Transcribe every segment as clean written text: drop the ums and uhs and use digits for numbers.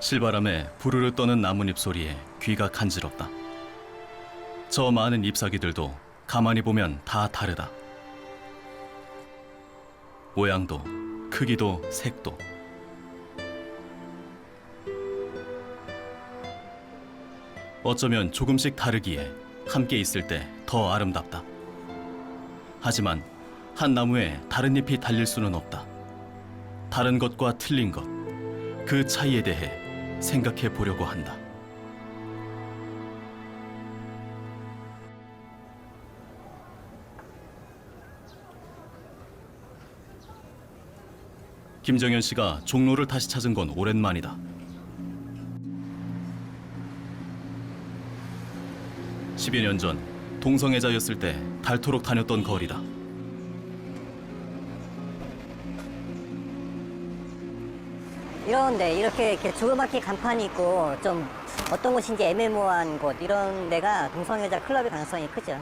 실바람에 부르르 떠는 나뭇잎 소리에 귀가 간지럽다. 저 많은 잎사귀들도 가만히 보면 다 다르다. 모양도, 크기도, 색도. 어쩌면 조금씩 다르기에 함께 있을 때 더 아름답다. 하지만 한 나무에 다른 잎이 달릴 수는 없다. 다른 것과 틀린 것, 그 차이에 대해 생각해 보려고 한다. 김정현 씨가 종로를 다시 찾은 건 오랜만이다. 10여 년 전 동성애자였을 때 닳도록 다녔던 거리다. 이런데 이렇게 조그맣게 간판이 있고 좀 어떤 곳인지 애매모호한 곳, 이런 데가 동성애자 클럽의 가능성이 크죠.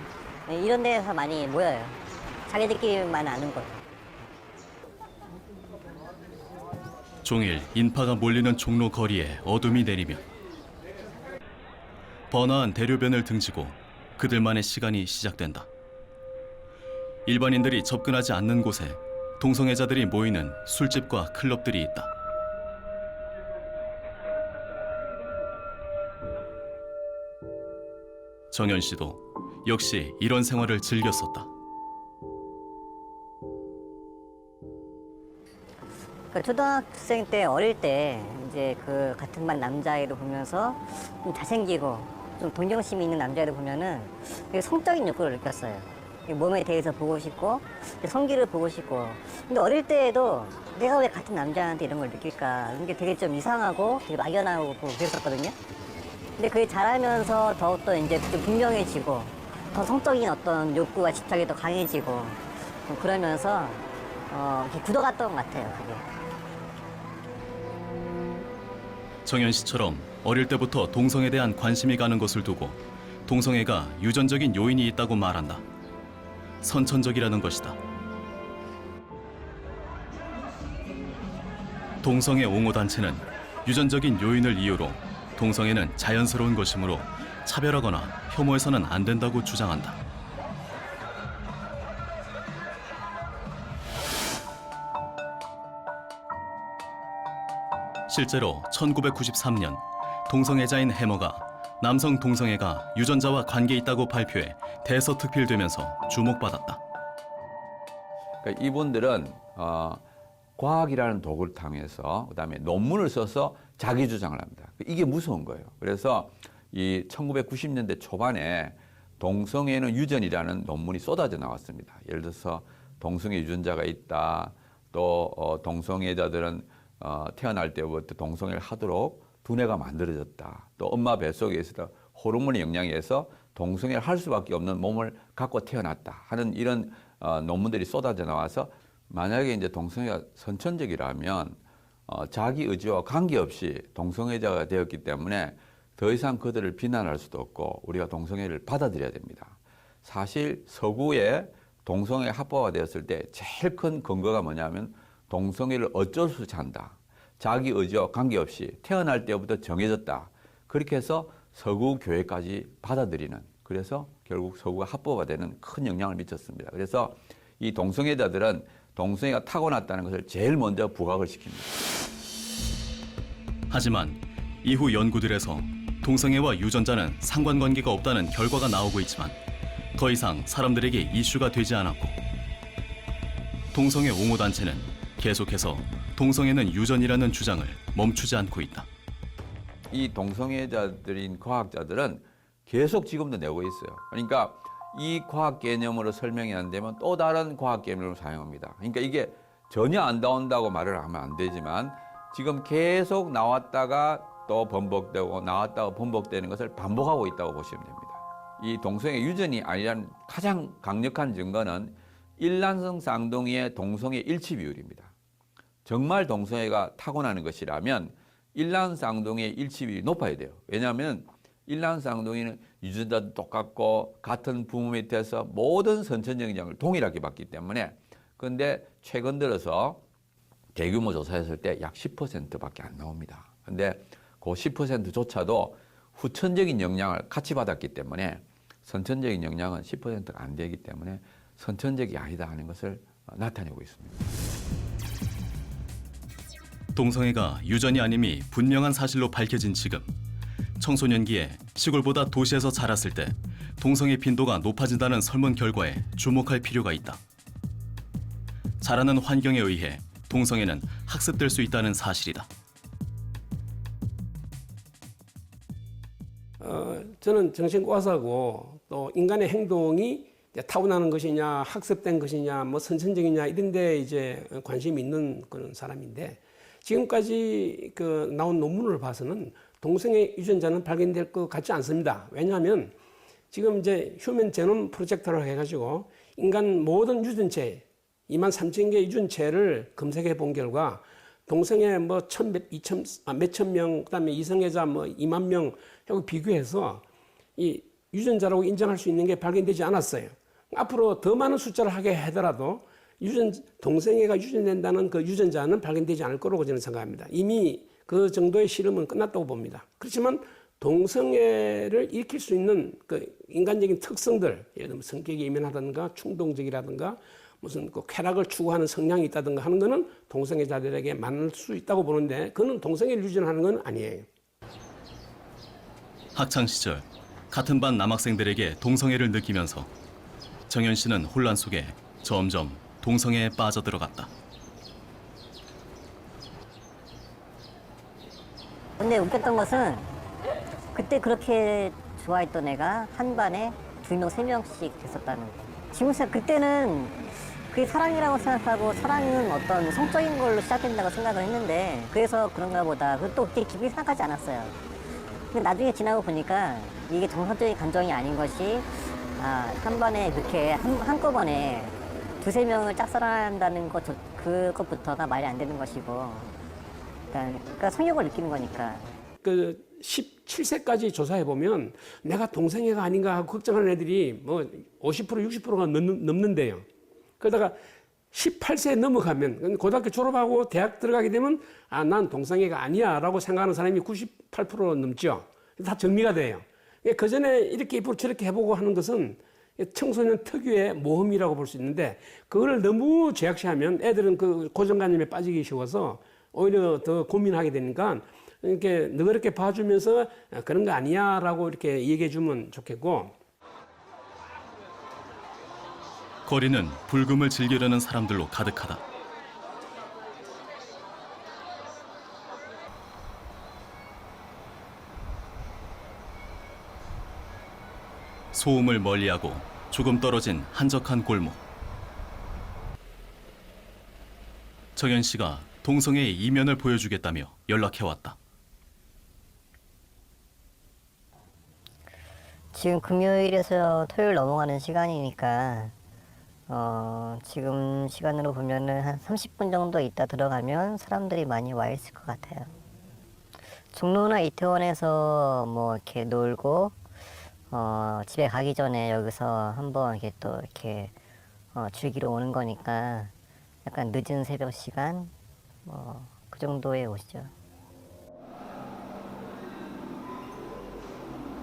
이런 데에서 많이 모여요. 자기들끼리만 아는 곳. 종일 인파가 몰리는 종로 거리에 어둠이 내리면 번화한 대로변을 등지고 그들만의 시간이 시작된다. 일반인들이 접근하지 않는 곳에 동성애자들이 모이는 술집과 클럽들이 있다. 정현 씨도 역시 이런 생활을 즐겼었다. 초등학생 때 어릴 때 이제 그 같은 반 남자애를 보면서 좀 잘생기고 좀 동정심이 있는 남자애를 보면은 되게 성적인 욕구를 느꼈어요. 몸에 대해서 보고 싶고 성기를 보고 싶고. 근데 어릴 때에도 내가 왜 같은 남자한테 이런 걸 느낄까, 이런 게 되게 좀 이상하고 되게 막연하고 그랬었거든요. 근데 그게 자라면서 더욱더 이제 좀 분명해지고 더 성적인 어떤 욕구와 집착이 더 강해지고 그러면서 이렇게 굳어갔던 것 같아요, 그게. 정현 씨처럼 어릴 때부터 동성에 대한 관심이 가는 것을 두고 동성애가 유전적인 요인이 있다고 말한다. 선천적이라는 것이다. 동성애 옹호단체는 유전적인 요인을 이유로 동성애는 자연스러운 것이므로 차별하거나 혐오해서는 안 된다고 주장한다. 실제로 1993년 동성애자인 해머가 남성 동성애가 유전자와 관계 있다고 발표해 대서특필되면서 주목받았다. 그러니까 이분들은 과학이라는 도구를 통해서 그다음에 논문을 써서 자기 주장을 합니다. 이게 무서운 거예요. 그래서 이 1990년대 초반에 동성애는 유전이라는 논문이 쏟아져 나왔습니다. 예를 들어서 동성애 유전자가 있다. 또 동성애자들은 태어날 때부터 동성애를 하도록 두뇌가 만들어졌다. 또 엄마 뱃속에 있었던 호르몬의 영향에 의해서 동성애를 할 수밖에 없는 몸을 갖고 태어났다 하는 이런 논문들이 쏟아져 나와서 만약에 이제 동성애가 선천적이라면 자기 의지와 관계없이 동성애자가 되었기 때문에 더 이상 그들을 비난할 수도 없고 우리가 동성애를 받아들여야 됩니다. 사실 서구에 동성애 합법화 되었을 때 제일 큰 근거가 뭐냐면 동성애를 어쩔 수 없이 한다. 자기 의지와 관계없이 태어날 때부터 정해졌다. 그렇게 해서 서구 교회까지 받아들이는, 그래서 결국 서구가 합법화되는 큰 영향을 미쳤습니다. 그래서 이 동성애자들은 동성애가 타고났다는 것을 제일 먼저 부각을 시킵니다. 하지만 이후 연구들에서 동성애와 유전자는 상관관계가 없다는 결과가 나오고 있지만 더 이상 사람들에게 이슈가 되지 않았고 동성애 옹호단체는 계속해서 동성애는 유전이라는 주장을 멈추지 않고 있다. 이 동성애자들인 과학자들은 계속 지금도 내고 있어요. 그러니까 이 과학 개념으로 설명이 안 되면 또 다른 과학 개념을 사용합니다. 그러니까 이게 전혀 안 나온다고 말을 하면 안 되지만 지금 계속 나왔다가 또 번복되고 나왔다가 번복되는 것을 반복하고 있다고 보시면 됩니다. 이 동성애 유전이 아니라는 가장 강력한 증거는 일란성 쌍둥이의 동성애 일치 비율입니다. 정말 동성애가 타고나는 것이라면 일란 쌍둥이의 일치 비율이 높아야 돼요. 왜냐하면 일란 쌍둥이는 유전자도 똑같고 같은 부모 밑에서 모든 선천적 영향을 동일하게 받기 때문에, 그런데 최근 들어서 대규모 조사했을 때 약 10%밖에 안 나옵니다. 근데 그 10%조차도 후천적인 영향을 같이 받았기 때문에 선천적인 영향은 10%가 안 되기 때문에 선천적이 아니다 하는 것을 나타내고 있습니다. 동성애가 유전이 아님이 분명한 사실로 밝혀진 지금, 청소년기에 시골보다 도시에서 자랐을 때 동성애 빈도가 높아진다는 설문 결과에 주목할 필요가 있다. 자라는 환경에 의해 동성애는 학습될 수 있다는 사실이다. 저는 정신과사고 또 인간의 행동이 이제 타고나는 것이냐, 학습된 것이냐, 뭐 선천적이냐 이런 데 이제 관심이 있는 그런 사람인데 지금까지 그 나온 논문을 봐서는 동성애 유전자는 발견될 것 같지 않습니다. 왜냐하면 지금 이제 휴먼 제놈 프로젝트라고 해가지고 인간 모든 유전체 23,000개 유전체를 검색해 본 결과 동성애 뭐 몇천 명, 그다음에 이성애자 뭐 2만 명 하고 비교해서 이 유전자라고 인정할 수 있는 게 발견되지 않았어요. 앞으로 더 많은 숫자를 하게 하더라도 동성애가 유전된다는 그 유전자는 발견되지 않을 거라고 저는 생각합니다. 이미 그 정도의 실험은 끝났다고 봅니다. 그렇지만 동성애를 일으킬 수 있는 그 인간적인 특성들, 예를 들면 성격이 예민하다든가 충동적이라든가 무슨 그 쾌락을 추구하는 성향이 있다든가 하는 거는 동성애자들에게 많을 수 있다고 보는데 그거는 동성애를 유전하는 건 아니에요. 학창 시절 같은 반 남학생들에게 동성애를 느끼면서 정현 씨는 혼란 속에 점점 동성애에 빠져들어갔다. 근데 웃겼던 것은 그때 그렇게 좋아했던 애가 한 반에 2명, 3명씩 됐었다는 거. 지금 그때는 그게 사랑이라고 생각하고 사랑은 어떤 성적인 걸로 시작된다고 생각을 했는데 그래서 그런가 보다. 또 그렇게 깊이 생각하지 않았어요. 근데 나중에 지나고 보니까 이게 정서적인 감정이 아닌 것이 한 번에 그렇게 한꺼번에 2-3명을 짝사랑한다는 것 그것부터가 말이 안 되는 것이고 그러니까 성욕을 느끼는 거니까. 그 17세까지 조사해 보면 내가 동성애가 아닌가 하고 걱정하는 애들이 뭐 50% 60%가 넘는데요. 그러다가 18세 넘어가면 고등학교 졸업하고 대학 들어가게 되면 난 동성애가 아니야라고 생각하는 사람이 98% 넘죠. 다 정리가 돼요. 그 전에 이렇게 입으로 저렇게 해보고 하는 것은 청소년 특유의 모험이라고 볼 수 있는데 그거를 너무 제약시하면 애들은 그 고정관념에 빠지기 쉬워서 오히려 더 고민하게 되니까 이렇게 너그럽게 봐주면서 그런 거 아니야라고 이렇게 얘기해 주면 좋겠고. 거리는 불금을 즐기려는 사람들로 가득하다. 소음을 멀리하고 조금 떨어진 한적한 골목. 정현 씨가 동성애의 이면을 보여주겠다며 연락해왔다. 지금 금요일에서 토요일 넘어가는 시간이니까 지금 시간으로 보면은 한 30분 정도 있다 들어가면 사람들이 많이 와 있을 것 같아요. 종로나 이태원에서 뭐 이렇게 놀고 집에 가기 전에 여기서 한번 이렇게 또 이렇게 즐기러 오는 거니까 약간 늦은 새벽 시간 그 정도에 오시죠.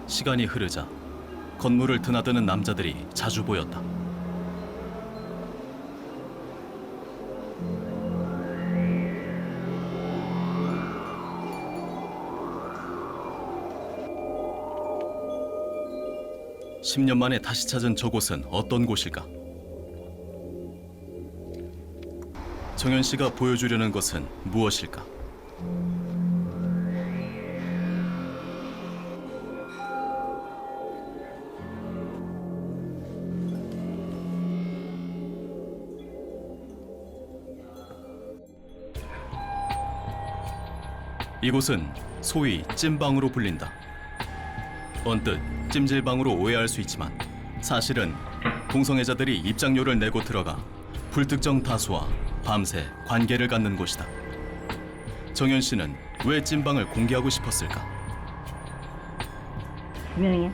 시간이 흐르자 건물을 드나드는 남자들이 자주 보였다. (10년) 만에 다시 찾은 저곳은 어떤 곳일까? 정현 씨가 보여주려는 것은 무엇일까? 이곳은 소위 찜방으로 불린다. 언뜻 찜질방으로 오해할 수 있지만 사실은 동성애자들이 입장료를 내고 들어가 불특정 다수와 밤새 관계를 갖는 곳이다. 정현 씨는 왜 찜방을 공개하고 싶었을까? 분명히요.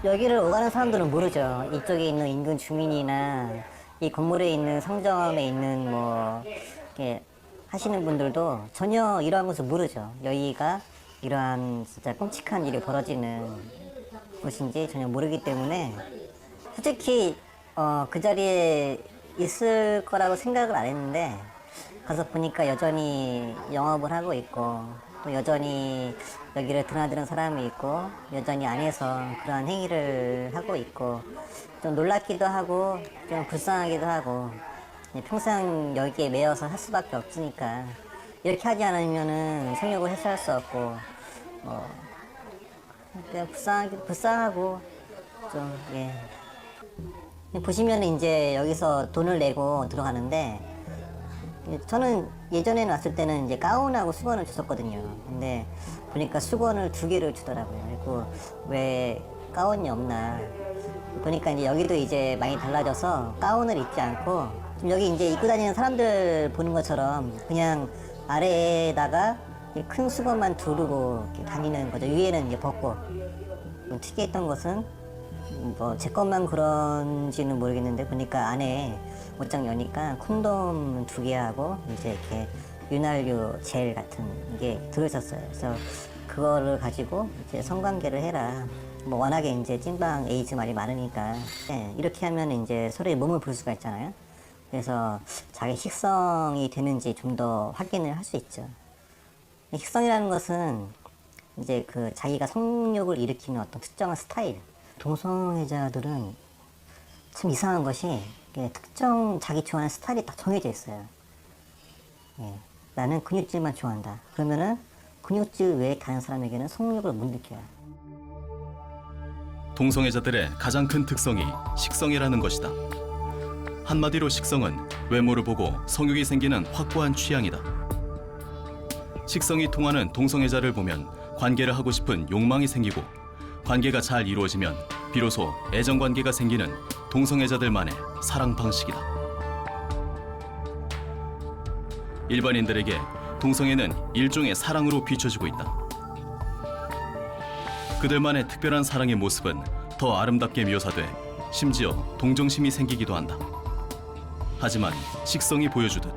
여기를 오가는 사람들은 모르죠. 이쪽에 있는 인근 주민이나 이 건물에 있는 상점에 있는 뭐 이렇게 하시는 분들도 전혀 이러한 것을 모르죠. 여기가 이러한 진짜 끔찍한 일이 벌어지는 곳인지 전혀 모르기 때문에 솔직히 그 자리에 있을 거라고 생각을 안 했는데 가서 보니까 여전히 영업을 하고 있고 또 여전히 여기를 드나드는 사람이 있고 여전히 안에서 그러한 행위를 하고 있고 좀 놀랍기도 하고 좀 불쌍하기도 하고 평생 여기에 매여서 할 수밖에 없으니까 이렇게 하지 않으면은 생육을 해소할 수 없고 그냥 불쌍하고 좀 예. 보시면 이제 여기서 돈을 내고 들어가는데 저는 예전에 왔을 때는 이제 가운하고 수건을 줬었거든요. 근데 보니까 수건을 2개를 주더라고요. 그리고 왜 가운이 없나 보니까 이제 여기도 이제 많이 달라져서 가운을 입지 않고 좀 여기 이제 입고 다니는 사람들 보는 것처럼 그냥 아래에다가 이 큰 수건만 두르고 이렇게 다니는 거죠. 위에는 이제 벗고. 좀 특이했던 것은 뭐 제 것만 그런지는 모르겠는데 보니까 안에 옷장 여니까 콘돔 2개하고 이제 이렇게 윤활유 젤 같은 게 들어있었어요. 그래서 그거를 가지고 이제 성관계를 해라. 뭐 워낙에 이제 찐방 에이즈 말이 많으니까 네, 이렇게 하면 이제 서로의 몸을 볼 수가 있잖아요. 그래서 자기 식성이 되는지 좀 더 확인을 할 수 있죠. 식성이라는 것은 이제 그 자기가 성욕을 일으키는 어떤 특정한 스타일. 동성애자들은 참 이상한 것이 특정 자기 좋아하는 스타일이 딱 정해져 있어요. 예, 나는 근육질만 좋아한다. 그러면은 근육질 외에 다른 사람에게는 성욕을 못 느껴요. 동성애자들의 가장 큰 특성이 식성이라는 것이다. 한마디로 식성은 외모를 보고 성욕이 생기는 확고한 취향이다. 식성이 통하는 동성애자를 보면 관계를 하고 싶은 욕망이 생기고 관계가 잘 이루어지면 비로소 애정관계가 생기는 동성애자들만의 사랑 방식이다. 일반인들에게 동성애는 일종의 사랑으로 비춰지고 있다. 그들만의 특별한 사랑의 모습은 더 아름답게 묘사돼 심지어 동정심이 생기기도 한다. 하지만 식성이 보여주듯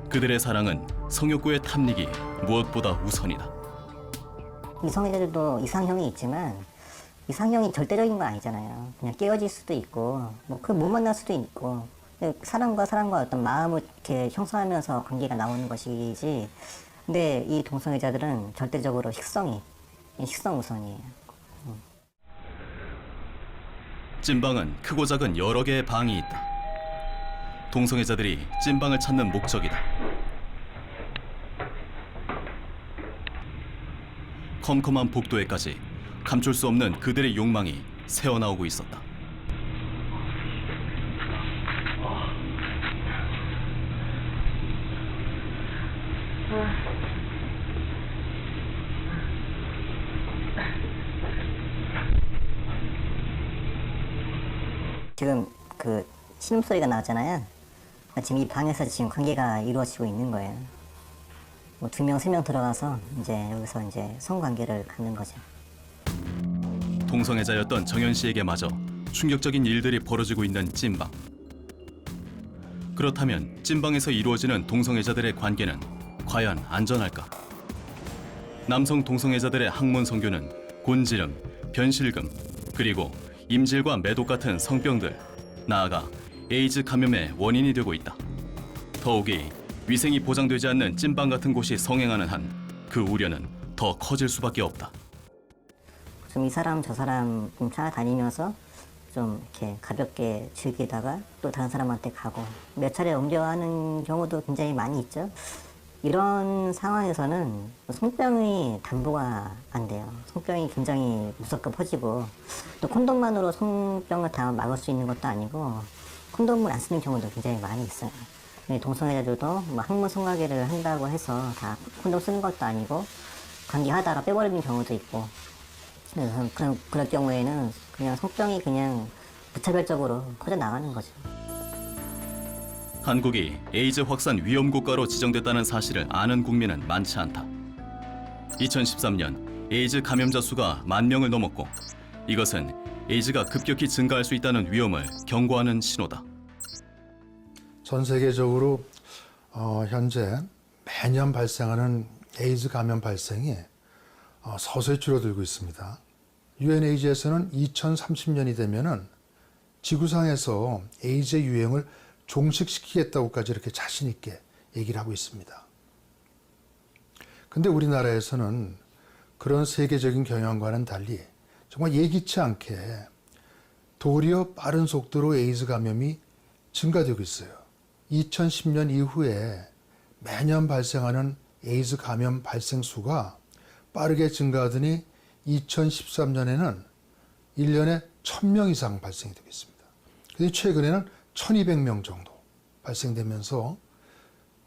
그들의 사랑은 성욕구의 탐닉이 무엇보다 우선이다. 이성애자들도 이상형이 있지만 이상형이 절대적인 건 아니잖아요. 그냥 깨어질 수도 있고 뭐 그 못 만날 수도 있고 사람과 어떤 마음을 이렇게 형성하면서 관계가 나오는 것이지. 근데 이 동성애자들은 절대적으로 식성 우선이에요. 찐방은 크고 작은 여러 개의 방이 있다. 동성애자들이 찐방을 찾는 목적이다. 컴컴한 복도에까지 감출 수 없는 그들의 욕망이 새어나오고 있었다. 지금 그 신음소리가 나왔잖아요. 지금 이 방에서 지금 관계가 이루어지고 있는 거예요. 뭐 2명, 3명 들어가서 이제 여기서 이제 성관계를 갖는 거죠. 동성애자였던 정현 씨에게마저 충격적인 일들이 벌어지고 있는 찐방. 그렇다면 찐방에서 이루어지는 동성애자들의 관계는 과연 안전할까? 남성 동성애자들의 학문 성교는 곤지름, 변실금, 그리고 임질과 매독 같은 성병들, 나아가 에이즈 감염의 원인이 되고 있다. 더욱이 위생이 보장되지 않는 찐방 같은 곳이 성행하는 한 그 우려는 더 커질 수밖에 없다. 좀 이 사람 저 사람 좀 찾아다니면서 좀 이렇게 가볍게 즐기다가 또 다른 사람한테 가고 몇 차례 옮겨가는 경우도 굉장히 많이 있죠. 이런 상황에서는 성병이 담보가 안 돼요. 성병이 굉장히 무섭게 퍼지고 또 콘돔만으로 성병을 다 막을 수 있는 것도 아니고 콘돔을 안 쓰는 경우도 굉장히 많이 있어요. 동성애자들도 뭐 학문 성관계를 한다고 해서 다 콘돔 쓰는 것도 아니고 관계하다가 빼버리는 경우도 있고 그래서 그럴 경우에는 그냥 성병이 그냥 무차별적으로 퍼져나가는 거죠. 한국이 에이즈 확산 위험 국가로 지정됐다는 사실을 아는 국민은 많지 않다. 2013년 에이즈 감염자 수가 10,000명을 넘었고 이것은 에이즈가 급격히 증가할 수 있다는 위험을 경고하는 신호다. 전 세계적으로 현재 매년 발생하는 에이즈 감염 발생이 서서히 줄어들고 있습니다. UNAIDS는 2030년이 되면은 지구상에서 에이즈 유행을 종식시키겠다고까지 이렇게 자신 있게 얘기를 하고 있습니다. 근데 우리나라에서는 그런 세계적인 경향과는 달리 정말 예기치 않게 도리어 빠른 속도로 에이즈 감염이 증가되고 있어요. 2010년 이후에 매년 발생하는 에이즈 감염 발생 수가 빠르게 증가하더니 2013년에는 1년에 1000명 이상 발생이 되고 있습니다. 그런데 최근에는 1200명 정도 발생되면서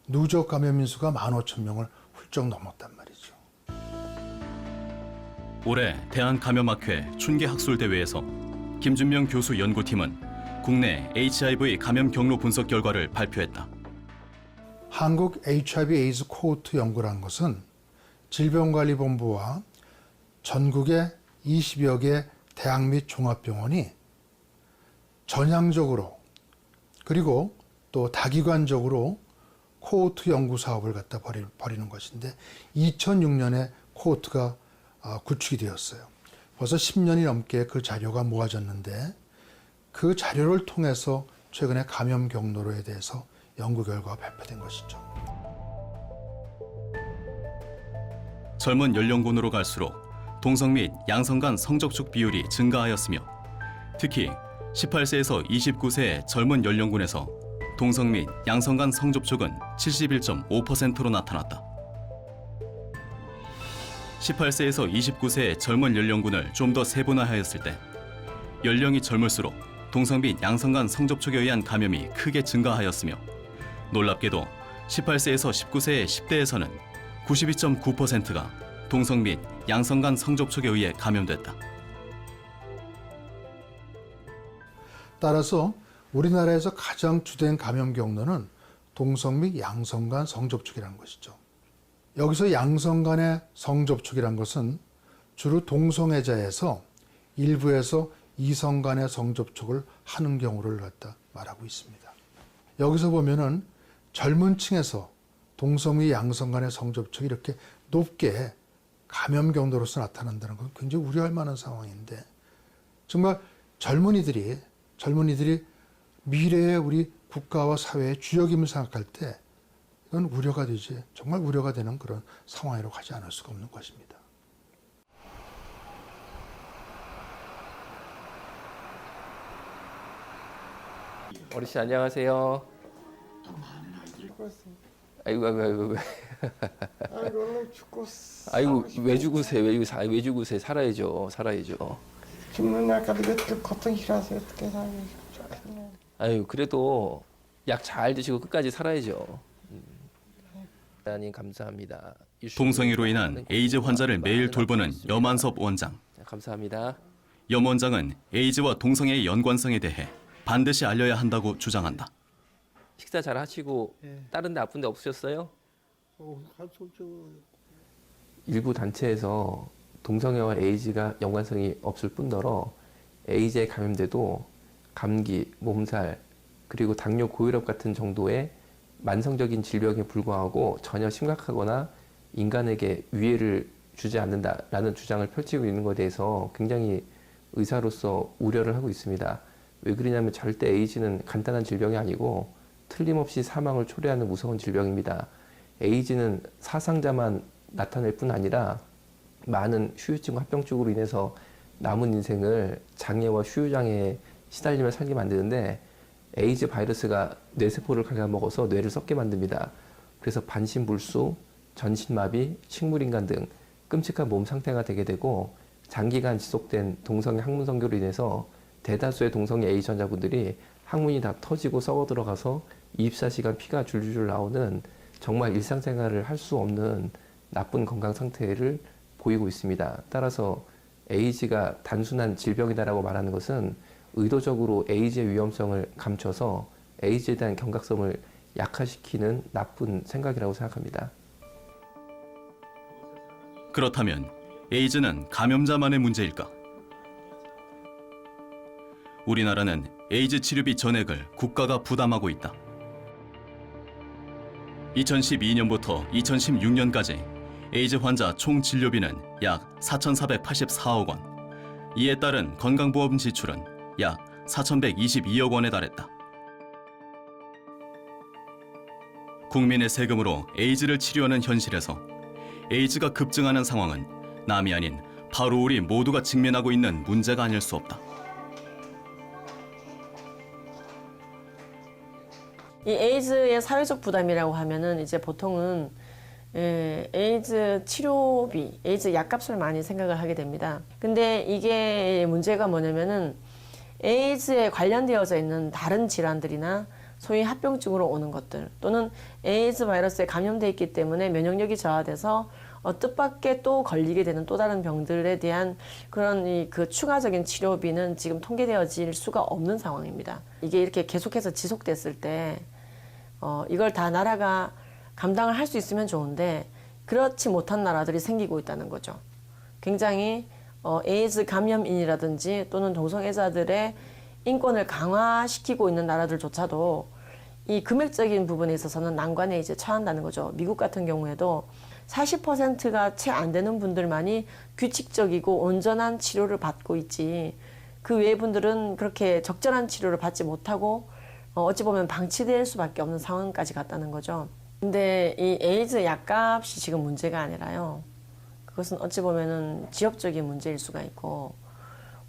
누적 감염인 수가 15,000명을 훌쩍 넘었단 말이죠. 올해 대한감염학회 춘계학술대회에서 김준명 교수 연구팀은 국내 HIV 감염 경로 분석 결과를 발표했다. 한국 HIV 에이즈 코호트 연구라는 것은 질병관리본부와 전국의 20여 개 대학 및 종합병원이 전향적으로 그리고 또 다기관적으로 코호트 연구 사업을 갖다 벌이는 것인데 2006년에 코호트가 구축이 되었어요. 벌써 10년이 넘게 그 자료가 모아졌는데 그 자료를 통해서 최근에 감염 경로에 대해서 연구 결과가 발표된 것이죠. 젊은 연령군으로 갈수록 동성 및 양성 간 성접촉 비율이 증가하였으며 특히 18세에서 29세의 젊은 연령군에서 동성 및 양성 간 성접촉은 71.5%로 나타났다. 18세에서 29세의 젊은 연령군을 좀 더 세분화하였을 때 연령이 젊을수록 동성 및 양성 간 성접촉에 의한 감염이 크게 증가하였으며 놀랍게도 18세에서 19세의 10대에서는 92.9%가 동성 및 양성 간 성접촉에 의해 감염됐다. 따라서 우리나라에서 가장 주된 감염 경로는 동성 및 양성 간 성접촉이라는 것이죠. 여기서 양성 간의 성접촉이란 것은 주로 동성애자에서 일부에서 이성 간의 성접촉을 하는 경우를 갖다 말하고 있습니다. 여기서 보면은 젊은 층에서 동성 및 양성 간의 성접촉이 이렇게 높게 감염 경로로서 나타난다는 건 굉장히 우려할 만한 상황인데 정말 젊은이들이 미래의 우리 국가와 사회의 주역임을 생각할 때 이건 우려가 되지 정말 우려가 되는 그런 상황으로 가지 않을 수가 없는 것입니다. 어르신 안녕하세요. 아이고. 아이고 얼른 죽겠어. 아이고 왜 죽으세요? 왜 죽으세요? 살아야죠. 죽는 날까지 며칠 고통이라서 어떻게 살겠어. 아유 그래도 약 잘 드시고 끝까지 살아야죠. 하나님 감사합니다. 동성애로 인한 에이즈 환자를 매일 돌보는 염한섭 원장. 감사합니다. 염 원장은 에이즈와 동성애의 연관성에 대해 반드시 알려야 한다고 주장한다. 식사 잘 하시고 다른 데 아픈 데 없으셨어요? 할 수 없죠. 일부 단체에서 동성애와 에이즈가 연관성이 없을 뿐더러 에이즈에 감염돼도 감기, 몸살, 그리고 당뇨, 고혈압 같은 정도의 만성적인 질병에 불과하고 전혀 심각하거나 인간에게 위해를 주지 않는다라는 주장을 펼치고 있는 것에 대해서 굉장히 의사로서 우려를 하고 있습니다. 왜 그러냐면 절대 에이즈는 간단한 질병이 아니고 틀림없이 사망을 초래하는 무서운 질병입니다. 에이즈는 사상자만 나타낼 뿐 아니라 많은 후유증과 합병증으로 인해서 남은 인생을 장애와 후유장애에 시달리며 살게 만드는데 에이즈 바이러스가 뇌세포를 갉아먹어서 뇌를 썩게 만듭니다. 그래서 반신불수, 전신마비, 식물인간 등 끔찍한 몸 상태가 되게 되고 장기간 지속된 동성애 항문 성교로 인해서 대다수의 동성애 에이즈 환자분들이 항문이 다 터지고 썩어 들어가서 24시간 피가 줄줄줄 나오는 정말 일상생활을 할 수 없는 나쁜 건강 상태를 보이고 있습니다. 따라서 에이즈가 단순한 질병이다라고 말하는 것은 의도적으로 에이즈의 위험성을 감춰서 에이즈에 대한 경각성을 약화시키는 나쁜 생각이라고 생각합니다. 그렇다면 에이즈는 감염자만의 문제일까? 우리나라는 에이즈 치료비 전액을 국가가 부담하고 있다. 2012년부터 2016년까지 에이즈 환자 총 진료비는 약 4,484억 원, 이에 따른 건강보험 지출은 약 4,122억 원에 달했다. 국민의 세금으로 에이즈를 치료하는 현실에서 에이즈가 급증하는 상황은 남이 아닌 바로 우리 모두가 직면하고 있는 문제가 아닐 수 없다. 이 에이즈의 사회적 부담이라고 하면은 이제 보통은 에이즈 치료비, 에이즈 약값을 많이 생각을 하게 됩니다. 근데 이게 문제가 뭐냐면은 에이즈에 관련되어져 있는 다른 질환들이나 소위 합병증으로 오는 것들 또는 에이즈 바이러스에 감염돼 있기 때문에 면역력이 저하돼서 뜻밖의 또 걸리게 되는 또 다른 병들에 대한 그런 그 추가적인 치료비는 지금 통계되어질 수가 없는 상황입니다. 이게 이렇게 계속해서 지속됐을 때 이걸 다 나라가 감당을 할 수 있으면 좋은데 그렇지 못한 나라들이 생기고 있다는 거죠. 굉장히 에이즈 감염인이라든지 또는 동성애자들의 인권을 강화시키고 있는 나라들조차도 이 금액적인 부분에 있어서는 난관에 이제 처한다는 거죠. 미국 같은 경우에도 40%가 채 안 되는 분들만이 규칙적이고 온전한 치료를 받고 있지 그 외의 분들은 그렇게 적절한 치료를 받지 못하고 어찌 보면 방치될 수밖에 없는 상황까지 갔다는 거죠. 근데 이 에이즈 약값이 지금 문제가 아니라요. 그것은 어찌 보면은 지역적인 문제일 수가 있고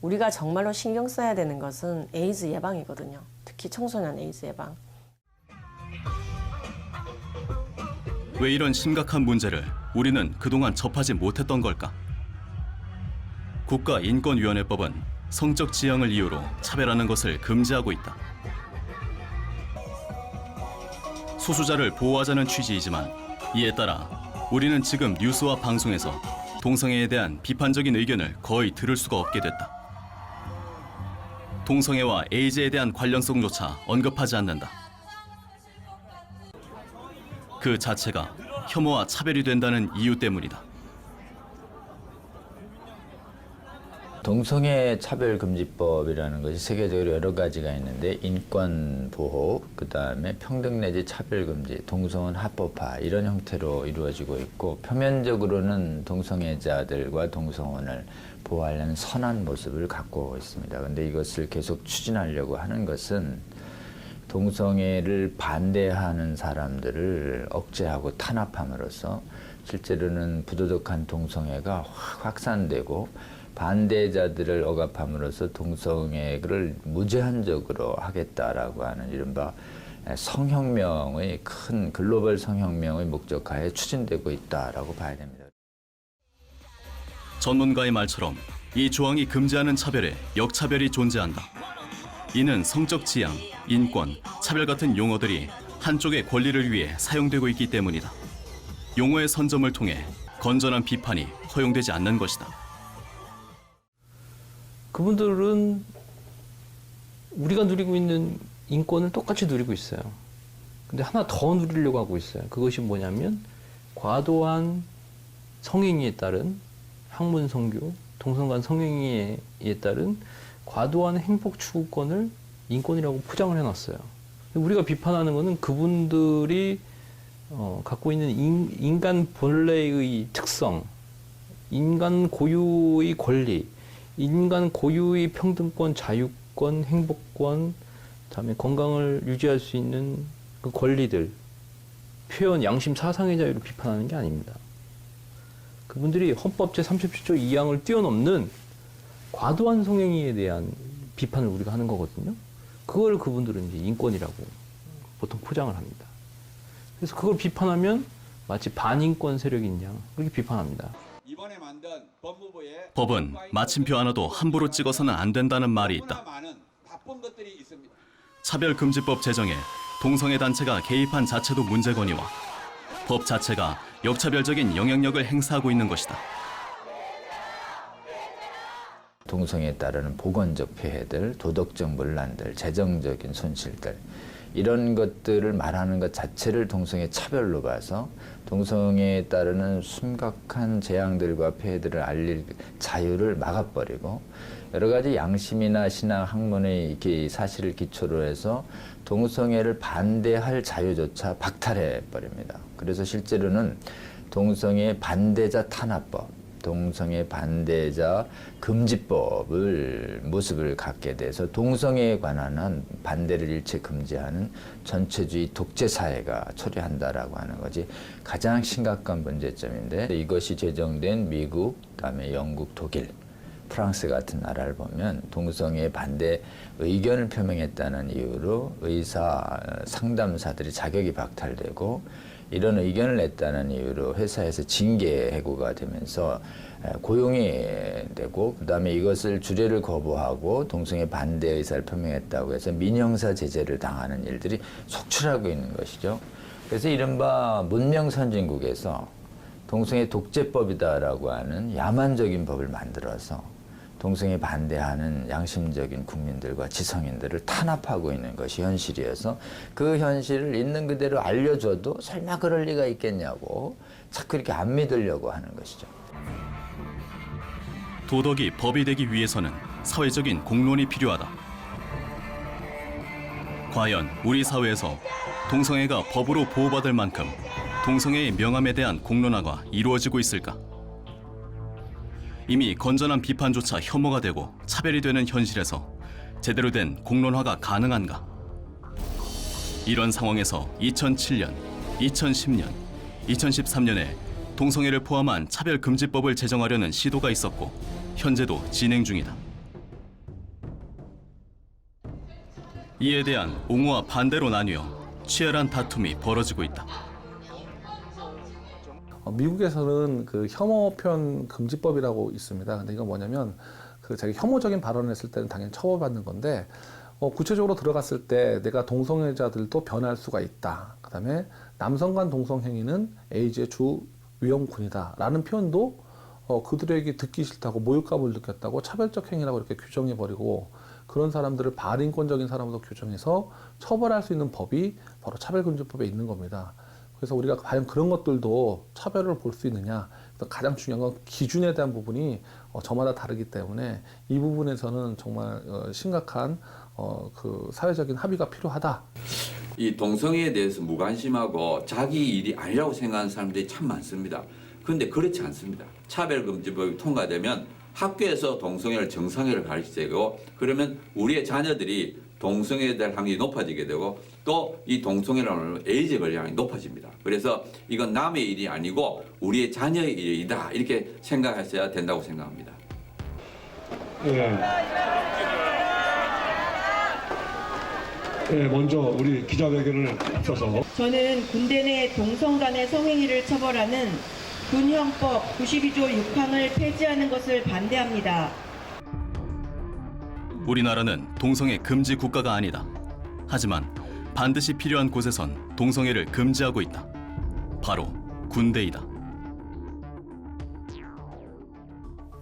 우리가 정말로 신경 써야 되는 것은 에이즈 예방이거든요. 특히 청소년 에이즈 예방. 왜 이런 심각한 문제를 우리는 그동안 접하지 못했던 걸까? 국가인권위원회법은 성적 지향을 이유로 차별하는 것을 금지하고 있다. 소수자를 보호하자는 취지이지만 이에 따라 우리는 지금 뉴스와 방송에서 동성애에 대한 비판적인 의견을 거의 들을 수가 없게 됐다. 동성애와 에이즈에 대한 관련성조차 언급하지 않는다. 그 자체가 혐오와 차별이 된다는 이유 때문이다. 동성애 차별금지법이라는 것이 세계적으로 여러 가지가 있는데 인권 보호, 그다음에 평등 내지 차별금지, 동성혼 합법화 이런 형태로 이루어지고 있고 표면적으로는 동성애자들과 동성혼을 보호하려는 선한 모습을 갖고 있습니다. 그런데 이것을 계속 추진하려고 하는 것은 동성애를 반대하는 사람들을 억제하고 탄압함으로써 실제로는 부도덕한 동성애가 확산되고 반대자들을 억압함으로써 동성애를 무제한적으로 하겠다라고 하는 이른바 성혁명의 큰 글로벌 성혁명의 목적하에 추진되고 있다라고 봐야 됩니다. 전문가의 말처럼 이 조항이 금지하는 차별에 역차별이 존재한다. 이는 성적 지향, 인권, 차별 같은 용어들이 한쪽의 권리를 위해 사용되고 있기 때문이다. 용어의 선점을 통해 건전한 비판이 허용되지 않는 것이다. 그분들은 우리가 누리고 있는 인권을 똑같이 누리고 있어요. 근데 하나 더 누리려고 하고 있어요. 그것이 뭐냐면 과도한 성행위에 따른 학문 성교, 동성간 성행위에 따른 과도한 행복 추구권을 인권이라고 포장을 해놨어요. 우리가 비판하는 것은 그분들이 갖고 있는 인간 본래의 특성, 인간 고유의 권리, 인간 고유의 평등권, 자유권, 행복권, 그다음에 건강을 유지할 수 있는 그 권리들, 표현, 양심, 사상의 자유를 비판하는 게 아닙니다. 그분들이 헌법 제37조 2항을 뛰어넘는 과도한 성행위에 대한 비판을 우리가 하는 거거든요. 그걸 그분들은 이제 인권이라고 보통 포장을 합니다. 그래서 그걸 비판하면 마치 반인권 세력인 양 그렇게 비판합니다. 이번에 만든 법무부의 법은 마침표 하나도 함부로 찍어서는 안 된다는 말이 있다. 많은 바쁜 것들이 있습니다. 차별금지법 제정에 동성애 단체가 개입한 자체도 문제거니와 법 자체가 역차별적인 영향력을 행사하고 있는 것이다. 동성애에 따르는 보건적 폐해들, 도덕적 문란들, 재정적인 손실들 이런 것들을 말하는 것 자체를 동성애 차별로 봐서 동성애에 따르는 심각한 재앙들과 폐해들을 알릴 자유를 막아버리고 여러 가지 양심이나 신앙 학문의 이렇게 사실을 기초로 해서 동성애를 반대할 자유조차 박탈해 버립니다. 그래서 실제로는 동성애 반대자 탄압법, 동성애 반대자 금지법을 모습을 갖게 돼서 동성애에 관한 한 반대를 일체 금지하는 전체주의 독재 사회가 초래한다라고 하는 것이 가장 심각한 문제점인데, 이것이 제정된 미국, 그다음에 영국, 독일, 프랑스 같은 나라를 보면 동성애 반대 의견을 표명했다는 이유로 의사 상담사들이 자격이 박탈되고, 이런 의견을 냈다는 이유로 회사에서 징계 해고가 되면서 고용이 되고, 그다음에 이것을 주례를 거부하고 동성애 반대 의사를 표명했다고 해서 민형사 제재를 당하는 일들이 속출하고 있는 것이죠. 그래서 이른바 문명 선진국에서 동성애 독재법이다라고 하는 야만적인 법을 만들어서 동성애 반대하는 양심적인 국민들과 지성인들을 탄압하고 있는 것이 현실이어서, 그 현실을 있는 그대로 알려줘도 설마 그럴 리가 있겠냐고 자꾸 이렇게 안 믿으려고 하는 것이죠. 도덕이 법이 되기 위해서는 사회적인 공론이 필요하다. 과연 우리 사회에서 동성애가 법으로 보호받을 만큼 동성애의 명함에 대한 공론화가 이루어지고 있을까? 이미 건전한 비판조차 혐오가 되고 차별이 되는 현실에서 제대로 된 공론화가 가능한가? 이런 상황에서 2007년, 2010년, 2013년에 동성애를 포함한 차별금지법을 제정하려는 시도가 있었고 현재도 진행 중이다. 이에 대한 옹호와 반대로 나뉘어 치열한 다툼이 벌어지고 있다. 미국에서는 그 혐오 표현 금지법이라고 있습니다. 근데 이건 뭐냐면 그 자기 혐오적인 발언을 했을 때는 당연히 처벌받는 건데, 구체적으로 들어갔을 때 내가 동성애자들도 변할 수가 있다. 그다음에 남성 간 동성 행위는 에이즈의 주 위험군이다라는 표현도 그들에게 듣기 싫다고 모욕감을 느꼈다고 차별적 행위라고 이렇게 규정해 버리고, 그런 사람들을 반인권적인 사람으로 규정해서 처벌할 수 있는 법이 바로 차별금지법에 있는 겁니다. 그래서 우리가 과연 그런 것들도 차별을 볼 수 있느냐, 가장 중요한 건 기준에 대한 부분이 저마다 다르기 때문에 이 부분에서는 정말 심각한 그 사회적인 합의가 필요하다. 이 동성애에 대해서 무관심하고 자기 일이 아니라고 생각하는 사람들이 참 많습니다. 그런데 그렇지 않습니다. 차별금지법이 통과되면 학교에서 동성애를 정상회를 가르치고, 그러면 우리의 자녀들이 동성애에 대한 확률이 높아지게 되고, 또 이 동성애라는 에이즈 걸릴 확률이 높아집니다. 그래서 이건 남의 일이 아니고 우리의 자녀의 일이다, 이렇게 생각하셔야 된다고 생각합니다. 네, 먼저 우리 기자회견을 앞서서 저는 군대 내 동성 간의 성행위를 처벌하는 군형법 92조 6항을 폐지하는 것을 반대합니다. 우리나라는 동성애 금지 국가가 아니다. 하지만 반드시 필요한 곳에선 동성애를 금지하고 있다. 바로 군대이다.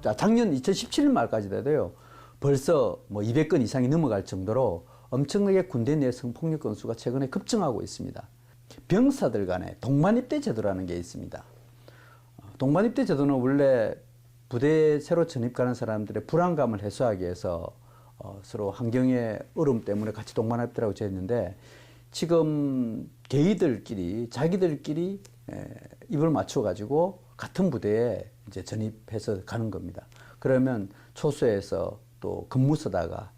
자, 작년 2017년 말까지 돼도요, 벌써 뭐 200건 이상이 넘어갈 정도로 엄청나게 군대 내 성폭력 건수가 최근에 급증하고 있습니다. 병사들 간의 동반입대 제도라는 게 있습니다. 동반입대 제도는 원래 부대에 새로 전입 가는 사람들의 불안감을 해소하기 위해서 서로 환경의 어려움 때문에 같이 동반입대라고 했는데, 지금 게이들끼리 자기들끼리 입을 맞춰 가지고 같은 부대에 이제 전입해서 가는 겁니다. 그러면 초소에서 또 근무서다가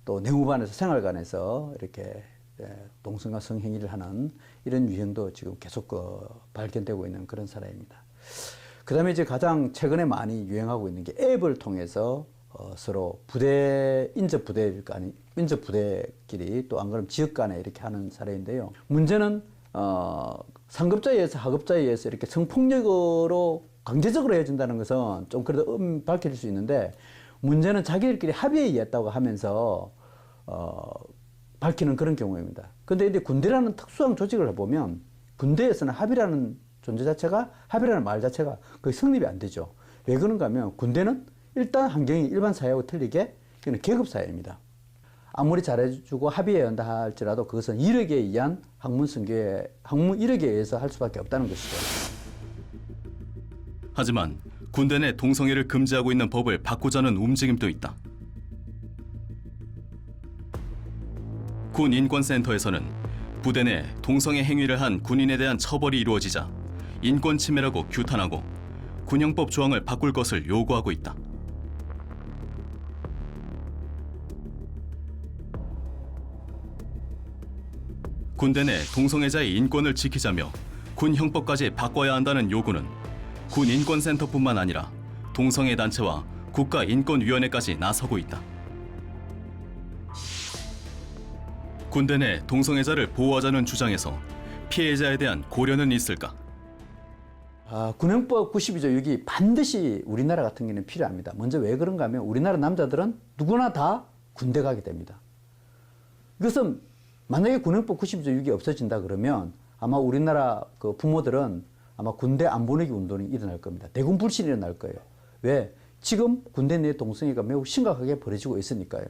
또 내무반에서 생활관에서 이렇게 동성과 성행위를 하는 이런 유형도 지금 계속 발견되고 있는 그런 사례입니다. 그 다음에 이제 가장 최근에 많이 유행하고 있는 게 앱을 통해서 서로 인접 부대끼리 또 안 그러면 지역 간에 이렇게 하는 사례인데요. 문제는 상급자에 의해서 하급자에 의해서 이렇게 성폭력으로 강제적으로 해준다는 것은 좀 그래도 밝힐 수 있는데, 문제는 자기들끼리 합의에 의했다고 하면서 밝히는 그런 경우입니다. 근데 이제 군대라는 특수한 조직을 해보면 군대에서는 합의라는 존재 자체가, 합의라는 말 자체가 거의 성립이 안 되죠. 왜 그런가 하면 군대는 일단 환경이 일반 사회하고 틀리게 이거는 계급 사회입니다. 아무리 잘해주고 합의해야 한다 할지라도 그것은 이력에 의한 학문 이력에 의해서 할 수밖에 없다는 것이죠. 하지만 군대 내 동성애를 금지하고 있는 법을 바꾸자는 움직임도 있다. 군 인권센터에서는 부대 내 동성애 행위를 한 군인에 대한 처벌이 이루어지자 인권 침해라고 규탄하고 군형법 조항을 바꿀 것을 요구하고 있다. 군대 내 동성애자의 인권을 지키자며 군 형법까지 바꿔야 한다는 요구는 군 인권센터뿐만 아니라 동성애 단체와 국가인권위원회까지 나서고 있다. 군대 내 동성애자를 보호하자는 주장에서 피해자에 대한 고려는 있을까? 군형법 92조 6이 반드시 우리나라 같은 경우는 필요합니다. 먼저 왜 그런가 하면 우리나라 남자들은 누구나 다 군대 가게 됩니다. 이것은 만약에 군형법 92조 6이 없어진다 그러면 아마 우리나라 그 부모들은 아마 군대 안 보내기 운동이 일어날 겁니다. 대군 불신이 일어날 거예요. 왜? 지금 군대 내 동성애가 매우 심각하게 벌어지고 있으니까요.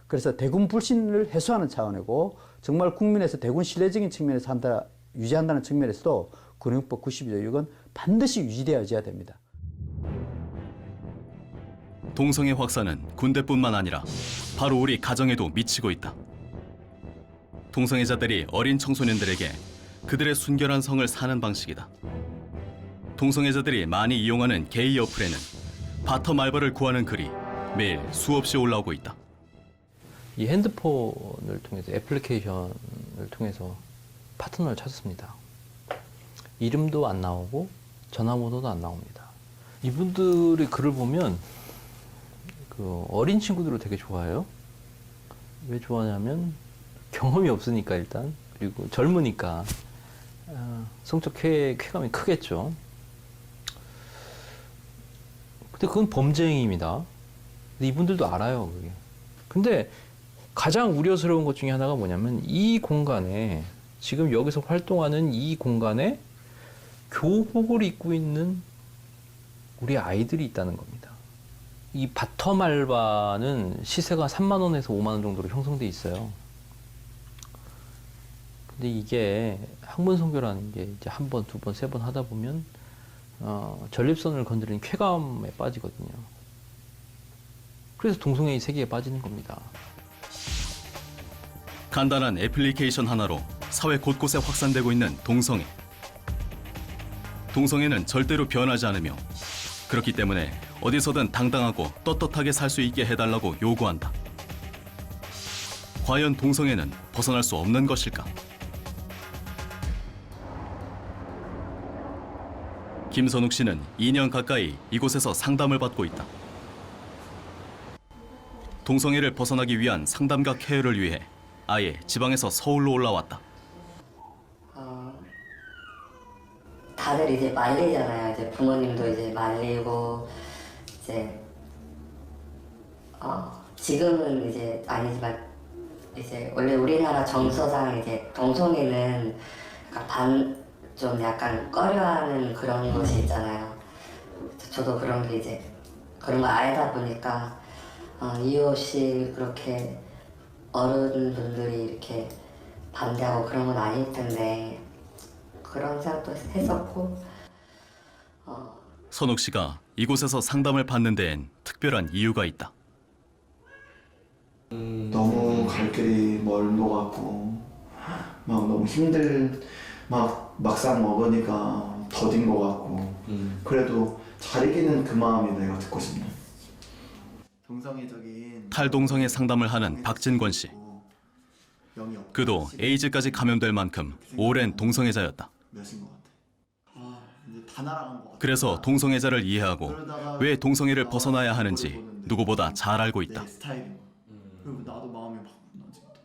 그래서 대군 불신을 해소하는 차원이고 정말 국민에서 대군 신뢰적인 측면에서 유지한다는 측면에서도 군형법 92조 6은 반드시 유지되어야 됩니다. 동성애 확산은 군대뿐만 아니라 바로 우리 가정에도 미치고 있다. 동성애자들이 어린 청소년들에게 그들의 순결한 성을 사는 방식이다. 동성애자들이 많이 이용하는 게이 어플에는 바터 말벌을 구하는 글이 매일 수없이 올라오고 있다. 이 핸드폰을 통해서 애플리케이션을 통해서 파트너를 찾았습니다. 이름도 안 나오고 전화번호도 안 나옵니다. 이분들의 글을 보면 그 어린 친구들을 되게 좋아해요. 왜 좋아하냐면 경험이 없으니까 일단, 그리고 젊으니까 성적 쾌감이 크겠죠. 근데 그건 범죄 행위입니다. 근데 이분들도 알아요, 그게. 근데 가장 우려스러운 것 중에 하나가 뭐냐면 이 공간에, 지금 여기서 활동하는 이 공간에 교복을 입고 있는 우리 아이들이 있다는 겁니다. 이 바터말바는 시세가 3만 원에서 5만 원 정도로 형성돼 있어요. 근데 이게 학문 선교라는 게 이제 한 번, 두 번, 세 번 하다 보면 전립선을 건드리는 쾌감에 빠지거든요. 그래서 동성애의 세계에 빠지는 겁니다. 간단한 애플리케이션 하나로 사회 곳곳에 확산되고 있는 동성애. 동성애는 절대로 변하지 않으며 그렇기 때문에 어디서든 당당하고 떳떳하게 살 수 있게 해달라고 요구한다. 과연 동성애는 벗어날 수 없는 것일까? 김선욱 씨는 2년 가까이 이곳에서 상담을 받고 있다. 동성애를 벗어나기 위한 상담과 케어를 위해 아예 지방에서 서울로 올라왔다. 다들 이제 말리잖아요. 이제 부모님도 이제 말리고 이제 지금은 이제 아니지만 이제 원래 우리나라 정서상 이제 동성애는 좀 약간 꺼려하는 그런 것이 있잖아요. 저도 그런 게 이제 그런 거 알다 보니까 이유 없이 그렇게 어른분들이 이렇게 반대하고 그런 건 아닐 텐데 그런 생각도 했었고. 선욱 씨가 이곳에서 상담을 받는 데엔 특별한 이유가 있다. 너무 갈 길이 먼 것 같고 막 너무 막상 먹으니까 더딘 것 같고 그래도 잘 이기는 그 마음이 내가 듣고 싶네. 정상회적인 탈동성애 상담을 하는 박진권 씨. 그도 에이즈까지 감염될 만큼 오랜 동성애자였다. 몇인 것 같아. 이제 다 날아간 것 같아. 그래서 동성애자를 이해하고 왜 동성애를 벗어나야 하는지 누구보다 잘 알고 있다. 내 스타일인 거야. 그리고 나도 마음이 바꾸나 지금도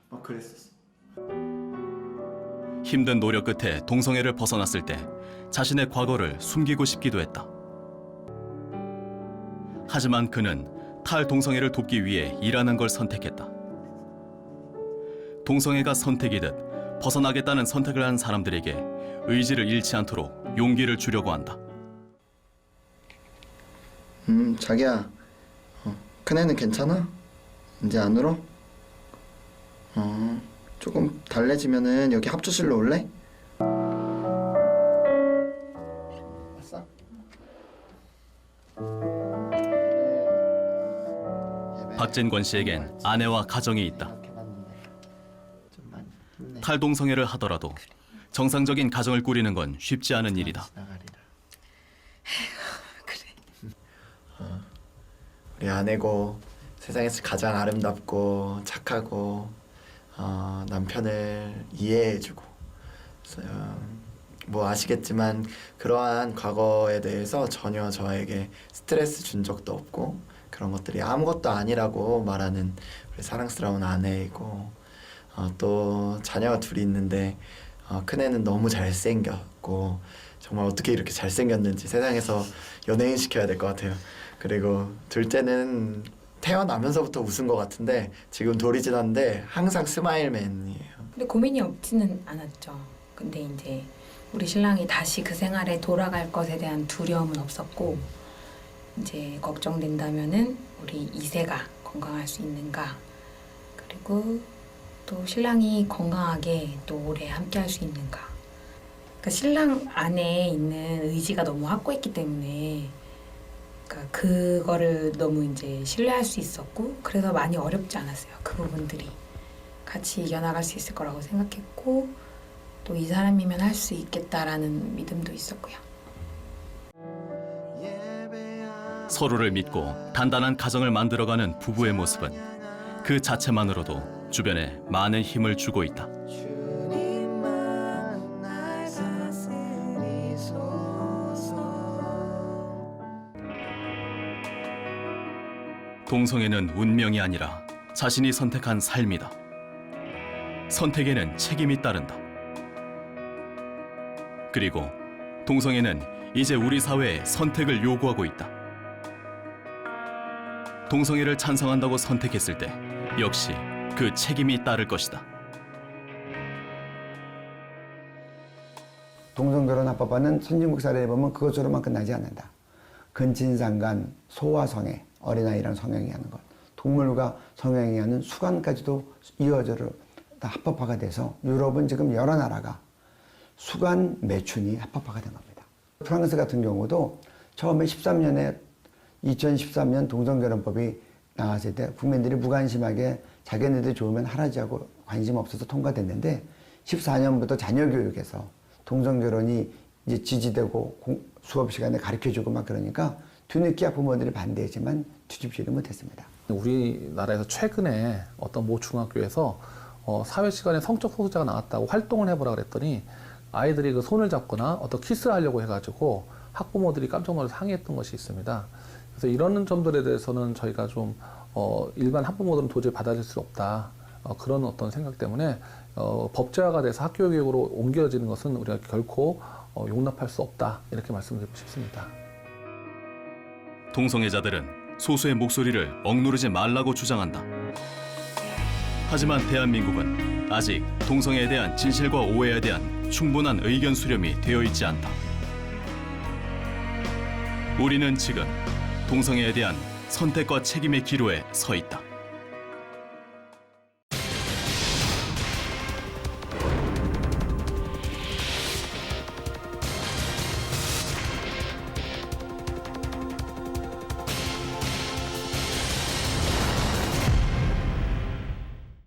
막 그랬었어. 힘든 노력 끝에 동성애를 벗어났을 때 자신의 과거를 숨기고 싶기도 했다. 하지만 그는 탈동성애를 돕기 위해 일하는 걸 선택했다. 동성애가 선택이듯 벗어나겠다는 선택을 한 사람들에게 의지를 잃지 않도록 용기를 주려고 한다. 자기야, 큰애는 괜찮아? 이제 안 울어? 조금 달래지면은 여기 합주실로 올래? 왔어? 박진권 씨에겐 아내와 가정이 있다. 탈동성애를 하더라도 정상적인 가정을 꾸리는 건 쉽지 않은 일이다. 우리 아내고 세상에서 가장 아름답고 착하고 남편을 이해해주고 뭐 아시겠지만 그러한 과거에 대해서 전혀 저에게 스트레스 준 적도 없고 그런 것들이 아무것도 아니라고 말하는 우리 사랑스러운 아내이고 또 자녀가 둘이 있는데 큰애는 너무 잘생겼고 정말 어떻게 이렇게 잘생겼는지 세상에서 연예인 시켜야 될 것 같아요. 그리고 둘째는 태어나면서부터 웃은 것 같은데 지금 돌이 지났는데 항상 스마일맨이에요. 근데 고민이 없지는 않았죠. 근데 이제 우리 신랑이 다시 그 생활에 돌아갈 것에 대한 두려움은 없었고 이제 걱정된다면은 우리 2세가 건강할 수 있는가 그리고 또 신랑이 건강하게 또 오래 함께 할 수 있는가. 그러니까 신랑 안에 있는 의지가 너무 확고했기 때문에 그러니까 그거를 너무 이제 신뢰할 수 있었고 그래서 많이 어렵지 않았어요. 그 부분들이 같이 이겨나갈 수 있을 거라고 생각했고 또 이 사람이면 할 수 있겠다라는 믿음도 있었고요. 서로를 믿고 단단한 가정을 만들어가는 부부의 모습은 그 자체만으로도 주변에 많은 힘을 주고 있다. 동성애는 운명이 아니라 자신이 선택한 삶이다. 선택에는 책임이 따른다. 그리고 동성애는 이제 우리 사회에 선택을 요구하고 있다. 동성애를 찬성한다고 선택했을 때 역시 그 책임이 따를 것이다. 동성결혼 합법화는 선진국 사례에 보면 그것으로만 끝나지 않는다. 근친상간, 소아성애, 어린아이랑 성행위하는 것, 동물과 성행위하는 수간까지도 이어져 다 합법화가 돼서 유럽은 지금 여러 나라가 수간 매춘이 합법화가 된 겁니다. 프랑스 같은 경우도 처음에 2013년 동성결혼법이 나왔을 때 국민들이 무관심하게 자기네들 좋으면 하라지 하고 관심 없어서 통과됐는데 14년부터 자녀 교육에서 동성결혼이 이제 지지되고 수업 시간에 가르쳐주고 막 그러니까 뒤늦게 부모들이 반대했지만 뒤집지를 못했습니다. 우리나라에서 최근에 어떤 모 중학교에서 사회 시간에 성적 소수자가 나왔다고 활동을 해보라 그랬더니 아이들이 그 손을 잡거나 어떤 키스를 하려고 해가지고 학부모들이 깜짝 놀라서 항의했던 것이 있습니다. 그래서 이런 점들에 대해서는 저희가 좀 일반 학부모들은 도저히 받아들일 수 없다. 그런 어떤 생각 때문에 법제화가 돼서 학교 교육으로 옮겨지는 것은 우리가 결코 용납할 수 없다. 이렇게 말씀드리고 싶습니다. 동성애자들은 소수의 목소리를 억누르지 말라고 주장한다. 하지만 대한민국은 아직 동성애에 대한 진실과 오해에 대한 충분한 의견 수렴이 되어 있지 않다. 우리는 지금 동성애에 대한 선택과 책임의 기로에 서 있다.